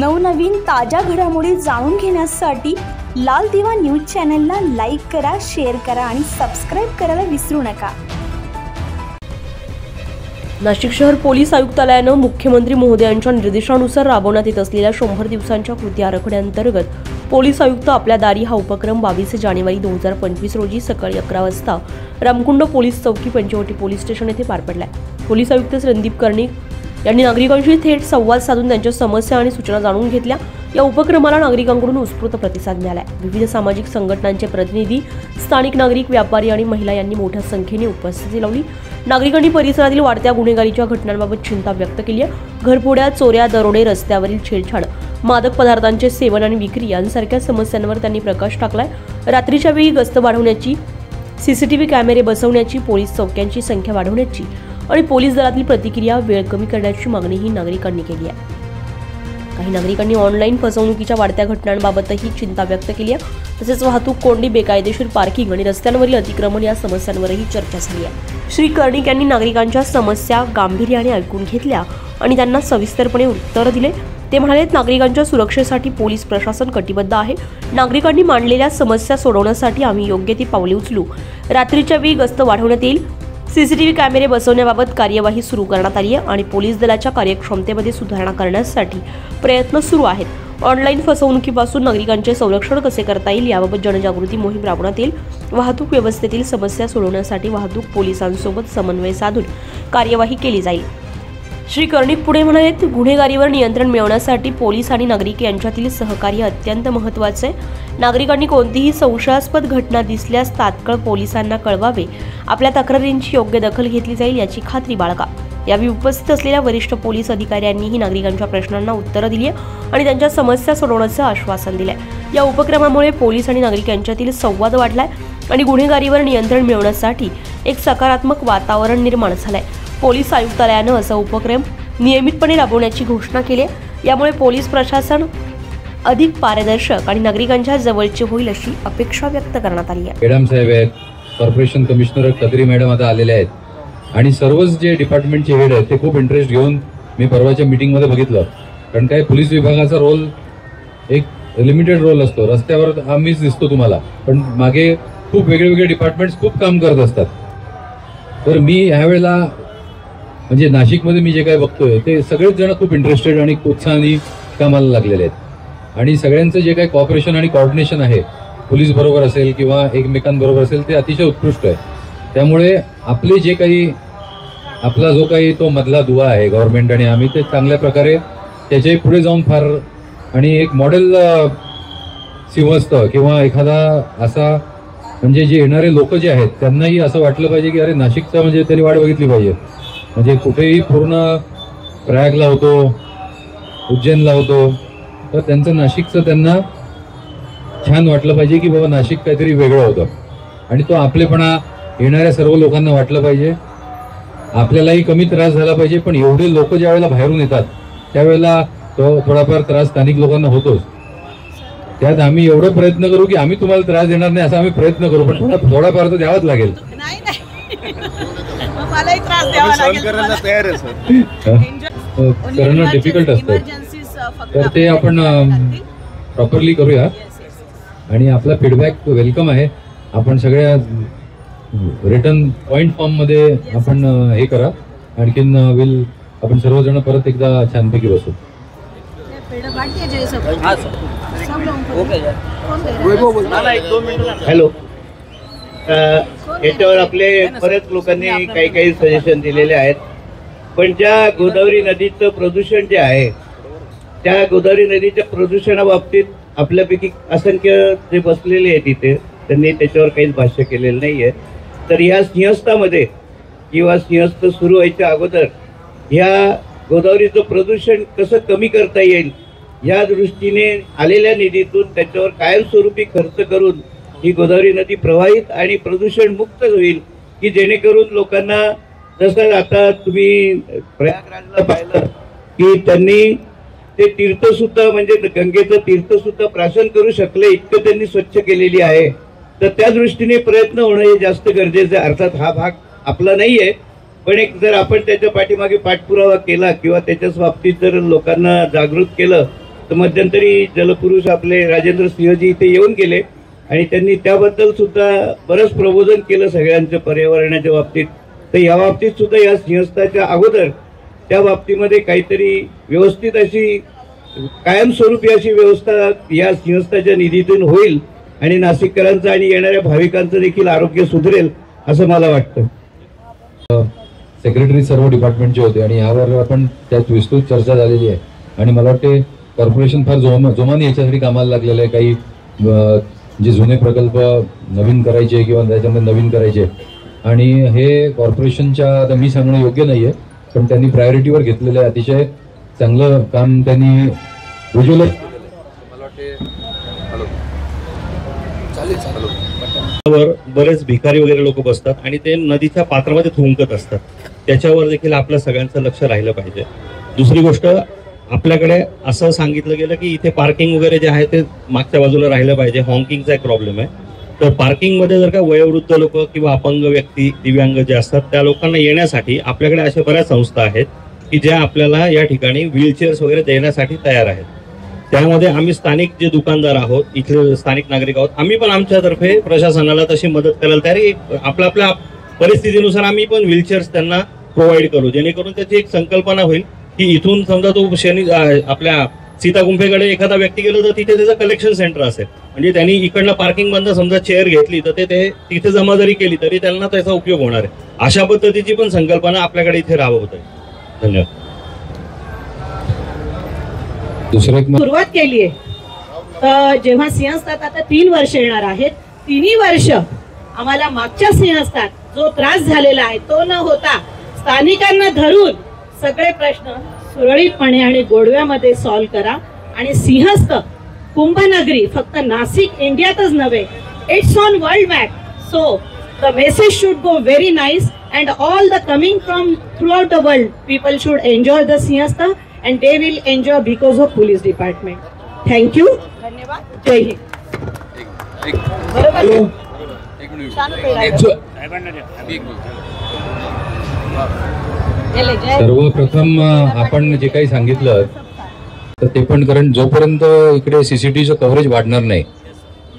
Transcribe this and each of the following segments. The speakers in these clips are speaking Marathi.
नवनवीन ताज्या घडामोडी जाणून घेण्यासाठी लाल दिवा न्यूज चॅनलला लाईक करा, शेअर करा आणि सबस्क्राइब करायला विसरू नका। नाशिक शहर पोलीस आयुक्तालयाने मुख्यमंत्री महोदयांच्या निर्देशानुसार राबवण्यात येत असलेल्या 100 दिवसांच्या कृती आराखड्याअंतर्गत पोलीस आयुक्त आपल्या दारी हा उपक्रम 22 जानेवारी 2025 रोजी सकाळी 11 वाजता रामकुंड पोलीस चौकी पंचवटी पोलीस स्टेशन येथे पार पडलाय। पोलीस आयुक्त रणदीप कर्णिक यांनी नागरिकांशी थेट संवाद साधून त्यांच्या समस्या आणि सूचना जाणून घेतल्या। या उपक्रमाला नागरिकांकडून उत्स्फूर्त प्रतिसाद मिळाला। विविध सामाजिक संघटनांचे प्रतिनिधी, स्थानिक नागरिक, व्यापारी आणि महिला यांनी मोठ्या संख्येने उपस्थिती लावली। नागरिकांनी परिसरातील वाढत्या गुन्हेगारीच्या घटनांबाबत चिंता व्यक्त केली आहे। घरफोड्या, चोऱ्या, दरोडे, रस्त्यावरील छेडछाड, मादक पदार्थांचे सेवन आणि विक्री यांसारख्या समस्यांवर त्यांनी प्रकाश टाकलाय। रात्रीच्या वेळी गस्त वाढवण्याची, सीसीटीव्ही कॅमेरे बसवण्याची, पोलीस चौक्यांची संख्या वाढवण्याची आणि पोलीस दलातील प्रतिक्रिया वेळ कमी करण्याची मागणीही नागरिकांनी केली आहे। काही नागरिकांनी ऑनलाईन फसवणुकीच्या वाढत्या घटनांबाबतही चिंता व्यक्त केली आहे। तसेच वाहतूक कोंडी, बेकायदेशीर पार्किंग आणि रस्त्यांवरील अतिक्रमण या समस्यांवरही चर्चा झाली आहे। श्री कर्णिक यांनी नागरिकांच्या समस्या गांभीर्याने ऐकून घेतल्या आणि त्यांना सविस्तरपणे उत्तर दिले। ते म्हणाले, नागरिकांच्या सुरक्षेसाठी पोलीस प्रशासन कटिबद्ध आहे। नागरिकांनी मांडलेल्या समस्या सोडवण्यासाठी आम्ही योग्य ती पावले उचलू। रात्रीच्या वेळी गस्त वाढवण्यात येईल, सीसीटीव्ही कॅमेरे बसवण्याबाबत कार्यवाही सुरू करण्यात आली आहे आणि पोलीस दलाच्या कार्यक्षमतेमध्ये सुधारणा करण्यासाठी प्रयत्न सुरू आहेत। ऑनलाईन फसवणुकीपासून नागरिकांचे संरक्षण कसे करता येईल याबाबत जनजागृती मोहीम राबवण्यात येईल। वाहतूक व्यवस्थेतील समस्या सोडवण्यासाठी वाहतूक पोलिसांसोबत समन्वय साधून कार्यवाही केली जाईल। श्री कर्णिक पुढे म्हणाले, गुन्हेगारीवर नियंत्रण मिळवण्यासाठी पोलीस आणि नागरिक यांच्यातील सहकार्य अत्यंत महत्त्वाचे आहे। नागरिकांनी कोणतीही संशयास्पद घटना दिसल्यास तात्काळ पोलिसांना कळवावे। आपल्या तक्रारींची योग्य दखल घेतली जाईल याची खात्री बाळगा। यावेळी उपस्थित असलेल्या वरिष्ठ पोलीस अधिकाऱ्यांनीही नागरिकांच्या प्रश्नांना उत्तरं दिली आणि त्यांच्या समस्या सोडवण्याचं आश्वासन दिलंय। या उपक्रमामुळे पोलीस आणि नागरिक यांच्यातील संवाद वाढलाय आणि गुन्हेगारीवर नियंत्रण मिळवण्यासाठी एक सकारात्मक वातावरण निर्माण झालंय। पोलीस आयुक्तालयानं असा उपक्रम नियमितपणे राबवण्याची घोषणा केली आहे। यामुळे पोलीस प्रशासन अधिक पारदर्शक आणि नागरिकांच्या जवळचे होईल अशी अपेक्षा व्यक्त करण्यात आली आहे। मॅडम साहेब आहेत, कॉर्पोरेशन कमिशनर कदरी मॅडम आता आलेले आहेत आणि सर्वच जे डिपार्टमेंटचे हेड आहेत ते खूप इंटरेस्ट घेऊन मी परवाच्या मीटिंगमध्ये बघितलं। कारण काय, पोलीस विभागाचा रोल एक लिमिटेड रोल असतो। रस्त्यावर आम्हीच दिसतो तुम्हाला, पण मागे खूप वेगळे डिपार्टमेंट्स खूप काम करत असतात। तर मी ह्यावेळेला म्हणजे नाशिकमध्ये मी जे काय बघतोय ते सगळेच जण खूप इंटरेस्टेड आणि उत्साहाने कामाला लागलेले आहेत आणि सगळ्यांचं जे काही कॉपरेशन आणि कोऑर्डिनेशन आहे पोलीस बरोबर असेल किंवा एकमेकांबरोबर असेल ते अतिशय उत्कृष्ट आहे। त्यामुळे आपले जे काही आपला जो काही तो मधला दुवा आहे गव्हर्नमेंट आणि आम्ही ते चांगल्या प्रकारे त्याच्याही पुढे जाऊन फार आणि एक मॉडेल सिंहस्थ किंवा एखादा असा म्हणजे जे येणारे लोक जे आहेत त्यांनाही असं वाटलं पाहिजे की अरे नाशिकचा म्हणजे त्यांनी वाट बघितली पाहिजे। म्हणजे कुठेही पूर्ण प्रयागला होतो, उज्जैनला होतो, तर त्यांचं नाशिकचं त्यांना छान वाटलं पाहिजे की बाबा नाशिक काहीतरी वेगळं होतं आणि तो आपलेपणा येणाऱ्या सर्व लोकांना वाटलं पाहिजे। आपल्यालाही कमी त्रास झाला पाहिजे, पण एवढे लोक ज्या वेळेला बाहेरून येतात त्यावेळेला तो थोडाफार त्रास स्थानिक लोकांना होतोच। त्यात आम्ही एवढं प्रयत्न करू की आम्ही तुम्हाला त्रास देणार नाही असा आम्ही प्रयत्न करू, पण थोडाफार तर द्यावाच लागेल। करणं डिफिकल्ट असतं, तर ते आपण प्रॉपरली करूया आणि आपला फीडबॅक वेलकम आहे। आपण सगळ्या रिटर्न पॉइंट फॉर्म मध्ये आपण हे करा, आणखीन आपण सर्वजण परत एकदा छानपैकी बसू। हॅलो, याच्यावर आपले बरेच लोकांनी काही सजेशन दिलेले आहेत, पण ज्या गोदावरी नदीचं प्रदूषण जे आहे त्या गोदावरी नदीच्या प्रदूषणाबाबतीत आपल्यापैकी असंख्य जे बसलेले आहेत तिथे त्यांनी त्याच्यावर काहीच भाष्य केलेलं नाहीये। तर ह्या सिंहस्थामध्ये किंवा सिंहस्थ सुरू व्हायच्या अगोदर ह्या गोदावरीचं प्रदूषण कसं कमी करता येईल या दृष्टीने आलेल्या निधीतून त्याच्यावर कायमस्वरूपी खर्च करून ही गोदावरी नदी प्रवाहित आणि प्रदूषण मुक्त होईल, की जेणेकरून लोकांना, जसं आता तुम्ही प्रयागराजला पाहिलं की त्यांनी ते तीर्थसुद्धा म्हणजे गंगेचं तीर्थसुद्धा प्राशन करू शकले इतकं त्यांनी स्वच्छ केलेली आहे। तर त्या दृष्टीने प्रयत्न होणं हे जास्त गरजेचं आहे। अर्थात हा भाग आपला नाहीये, पण एक जर आपण त्याच्या पाठीमागे पाठपुरावा केला किंवा त्याच्या बाबतीत जर लोकांना जागृत केलं तर मध्यंतरी जलपुरुष आपले राजेंद्र सिंहजी इथे येऊन गेले आणि त्यांनी त्याबद्दल सुद्धा बरंच प्रबोधन केलं सगळ्यांचं पर्यावरणाच्या बाबतीत. तर या बाबतीत सुद्धा या सिंहस्थाच्या अगोदर त्या बाबतीमध्ये काहीतरी व्यवस्थित अशी कायमस्वरूपी अशी व्यवस्था या सिंहस्थाच्या निधीतून होईल आणि नाशिककरांचं आणि येणाऱ्या भाविकांचं देखील आरोग्य सुधरेल असं मला वाटतं. सेक्रेटरी सर्व डिपार्टमेंटचे होते आणि यावर आपण त्यात विस्तृत चर्चा झालेली आहे आणि मला वाटते कॉर्पोरेशन फार जोमाने याच्यासाठी कामाला लागलेलं आहे. काही जे जुने प्रकल्प नवीन करायचे किंवा त्याच्यामध्ये नवीन करायचे आणि हे कॉर्पोरेशनच्या, आता मी सांगणं योग्य नाही आहे, पण त्यांनी प्रायोरिटीवर घेतलेलं आहे. अतिशय चांगलं काम त्यांनी उज्ज्वल बरेच भिकारी वगैरे लोक बसतात आणि ते नदीच्या पात्रामध्ये थुंकत असतात. त्याच्यावर देखील आपल्या सगळ्यांचं लक्ष राहिलं पाहिजे. दुसरी गोष्ट, आपल्याकडे असं सांगितलं गेलं की इथे पार्किंग वगैरे जे आहे ते मागच्या बाजूला राहिलं पाहिजे. हॉकिंगचा एक प्रॉब्लेम आहे. तर पार्किंगमध्ये जर का वयोवृद्ध लोक किंवा अपंग व्यक्ती, दिव्यांग जे असतात त्या लोकांना येण्यासाठी आपल्याकडे अशा बऱ्याच संस्था आहेत की ज्या आपल्याला या ठिकाणी व्हीलचेअर्स वगैरे देण्यासाठी तयार आहेत. त्यामध्ये आम्ही स्थानिक जे दुकानदार आहोत, इथले स्थानिक नागरिक आहोत, आम्ही पण आमच्यातर्फे प्रशासनाला तशी मदत करायला तयार आहे. आपल्या परिस्थितीनुसार आम्ही पण व्हीलचेअर्स त्यांना प्रोव्हाइड करू, जेणेकरून त्याची एक संकल्पना होईल की इथून समजा तो आपल्या सीतागुंफेकडे एखादा व्यक्ती गेलो तर तिथे त्याचं कलेक्शन सेंटर असेल. म्हणजे त्यांनी इकडनं पार्किंग बंद समजा चेअर घेतली तर ते तिथे जमा जरी केली तरी त्यांना त्याचा उपयोग होणार आहे. अशा पद्धतीची पण संकल्पना आपल्याकडे इथे राबवत आहे. धन्यवाद. सुरुवात केली आहे. तर जेव्हा सिंहस्थात आता 3 वर्ष येणार आहेत, 3 वर्ष आम्हाला मागच्या सिंहस्थात जो त्रास झालेला आहे तो न होता स्थानिकांना धरून सगळे प्रश्न सुरळीतपणे आणि गोडव्यामध्ये सॉल्व्ह करा. आणि सिंहस्थ कुंभनगरी फक्त नाशिक इंडियातच नव्हे, it's on world map. So the message should go very nice and all the coming from throughout the world people should enjoy the Simhastha and they will enjoy because of police department. Thank you. धन्यवाद. जय हिंद. सर्वप्रथम आपण जे काही सांगितलं तर ते पण, कारण जोपर्यंत इकडे सीसीटीव्हीचं कव्हरेज वाढणार नाही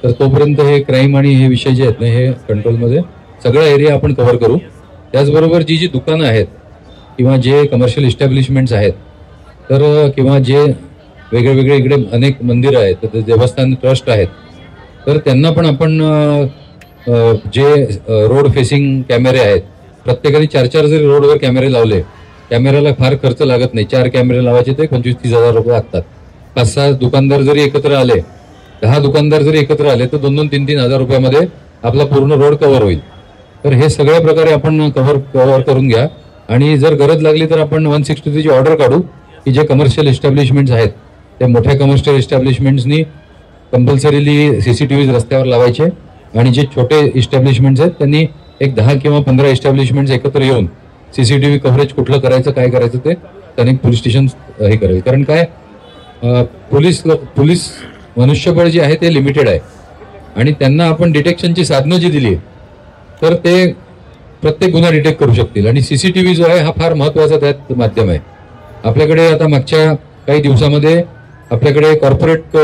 तर तोपर्यंत हे क्राईम आणि हे विषय जे आहेत ना हे कंट्रोलमध्ये सगळा एरिया आपण कव्हर करू. त्याचबरोबर जी दुकानं आहेत किंवा जे कमर्शियल इस्टॅब्लिशमेंट्स आहेत तर किंवा जे वेगळे इकडे अनेक मंदिरं आहेत, तर देवस्थान ट्रस्ट आहेत, तर त्यांना पण आपण जे रोड फेसिंग कॅमेरे आहेत, प्रत्येकाने 4-4 जरी रोडवर कॅमेरे लावले, कॅमेऱ्याला फार खर्च लागत नाही. 4 कॅमेरे लावायचे ते 25-30 हजार रुपये लागतात. 5-6 दुकानदार जरी एकत्र आले, 10 दुकानदार जरी एकत्र आले तर 2-2, 3-3 हजार रुपयामध्ये आपला पूर्ण रोड कव्हर होईल. तर हे सगळ्या प्रकारे आपण कव्हर करून घ्या. आणि जर गरज लागली तर आपण 163ची ऑर्डर काढू की जे कमर्शियल इस्टॅब्लिशमेंट्स आहेत ते मोठ्या कमर्शियल इस्टॅब्लिशमेंट्सनी कंपल्सरीली सीसीटीव्हीज रस्त्यावर लावायचे आणि जे छोटे इस्टॅब्लिशमेंट्स आहेत त्यांनी एक 10 किंवा 15 इस्टॅब्लिशमेंट्स एकत्र येऊन सीसीटीव्ही कव्हरेज कुठलं करायचं, काय करायचं ते त्यांनी पोलीस स्टेशन हे करेल. कारण काय, पोलीस मनुष्यबळ जे आहे ते लिमिटेड आहे आणि त्यांना आपण डिटेक्शनची साधनं जी दिली तर ते प्रत्येक गुन्हा डिटेक्ट करू शकतील. आणि सीसीटीव्ही जो आहे हा फार महत्त्वाचा त्यात माध्यम आहे. आपल्याकडे आता मागच्या काही दिवसामध्ये आपल्याकडे कॉर्पोरेट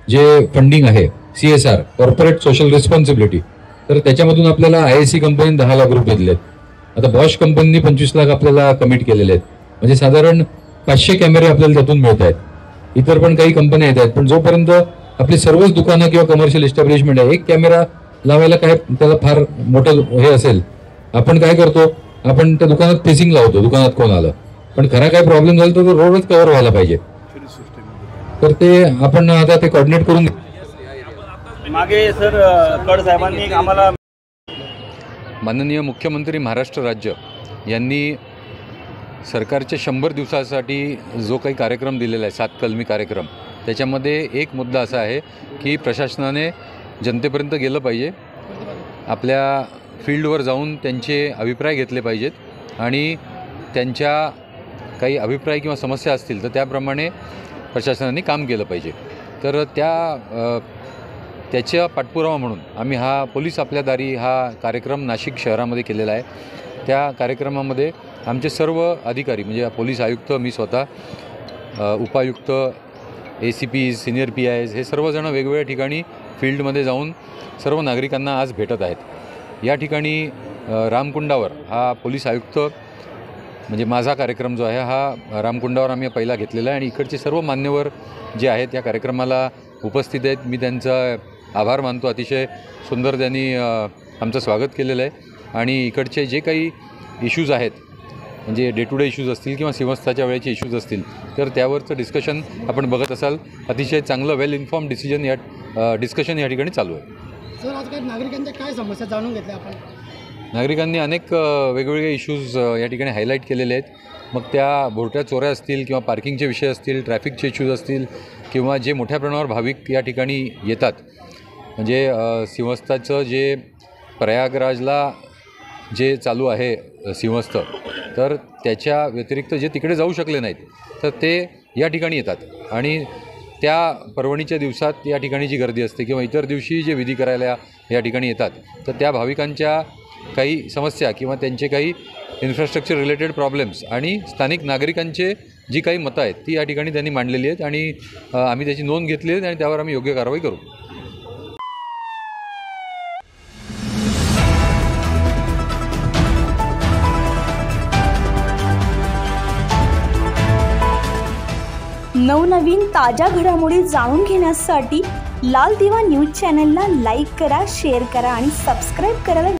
जे फंडिंग आहे, CSR कॉर्पोरेट सोशल रिस्पॉन्सिबिलिटी, तर त्याच्यामधून आपल्याला IAC कंपनीने 10 लाख रुपये दिलेत. आता बॉश कंपनीने 25 लाख आपल्याला कमिट केलेले आहेत. म्हणजे साधारण 500 कॅमेरे आपल्याला त्यातून मिळत आहेत. इतर पण काही कंपन्या येत आहेत. पण जोपर्यंत आपली सर्वच दुकानं किंवा कमर्शियल इस्टॅब्लिशमेंट आहे, एक कॅमेरा लावायला काय त्याला फार मोठं हे असेल, आपण काय करतो, आपण त्या दुकानात फेसिंग लावतो, दुकानात कोण आलं, पण खरा काय प्रॉब्लेम झाला तर रोडच कव्हर व्हायला पाहिजे. तर ते आपण आता ते कोऑर्डिनेट करून मागे सर कड साहेबांनी आम्हाला, माननीय मुख्यमंत्री महाराष्ट्र राज्य यांनी सरकारच्या 100 दिवसासाठी जो काही कार्यक्रम दिलेला आहे, 7 कलमी कार्यक्रम, त्याच्यामध्ये एक मुद्दा असा आहे की प्रशासनाने जनतेपर्यंत गेलं पाहिजे, आपल्या फील्डवर जाऊन त्यांचे अभिप्राय घेतले पाहिजेत आणि त्यांच्या काही अभिप्राय किंवा समस्या असतील तर त्याप्रमाणे प्रशासनाने काम केलं पाहिजे. तर त्याच्या पाठपुरावा म्हणून आम्ही हा पोलीस आपल्या दारी हा कार्यक्रम नाशिक शहरामध्ये केलेला आहे. त्या कार्यक्रमामध्ये आमचे सर्व अधिकारी म्हणजे पोलीस आयुक्त, मी स्वतः, उपायुक्त, ACPs, सिनियर PIs हे सर्वजण वेगवेगळ्या ठिकाणी फील्डमध्ये जाऊन सर्व नागरिकांना आज भेटत आहेत। या ठिकाणी रामकुंडावर हा पोलीस आयुक्त म्हणजे माझा कार्यक्रम जो आहे हा रामकुंडावर आम्ही पहिला घेतलेला आहे आणि इकडचे सर्व मान्यवर जे आहेत या कार्यक्रमाला उपस्थित आहेत। मी त्यांचा आभार मानतो। अतिशय सुंदर त्यांनी आमचं स्वागत केलेलं आहे आणि इकडचे जे काही इश्यूज आहेत म्हणजे डे टू डे इश्यूज असतील किंवा सिंहस्थाच्या वेळेचे इश्यूज असतील तर त्यावरचं डिस्कशन आपण बघत असाल। अतिशय चांगलं वेल इन्फॉर्म डिस्कशन या ठिकाणी चालू आहे। सर, आज काय नागरिकांच्या काय समस्या जाणून घेतल्या आपण? नागरिकांनी अनेक वेगवेगळे इश्यूज या ठिकाणी हायलाईट केलेले आहेत। मग त्या भोरट्या चोऱ्या असतील किंवा पार्किंगचे विषय असतील, ट्रॅफिकचे इश्यूज असतील किंवा जे मोठ्या प्रमाणावर भाविक या ठिकाणी येतात म्हणजे सिंहस्थाचं जे प्रयागराजला जे चालू आहे सिंहस्थ तर त्याच्या व्यतिरिक्त जे तिकडे जाऊ शकले नाहीत तर ते या ठिकाणी येतात आणि त्या पर्वणीच्या दिवसात या ठिकाणी जी गर्दी असते किंवा इतर दिवशी जे विधी करायला या ठिकाणी येतात तर त्या भाविकांच्या काही समस्या किंवा त्यांचे काही इन्फ्रास्ट्रक्चर रिलेटेड प्रॉब्लेम्स आणि स्थानिक नागरिकांचे जी काही मतं आहेत ती या ठिकाणी त्यांनी मांडलेली आहेत आणि आम्ही त्याची नोंद घेतली आहे आणि त्यावर आम्ही योग्य कारवाई करू। नवनवीन ताज्या घडामोडी जाणून घेण्यासाठी लाल दिवा न्यूज चॅनलला लाईक करा, शेअर करा आणि सबस्क्राईब करायला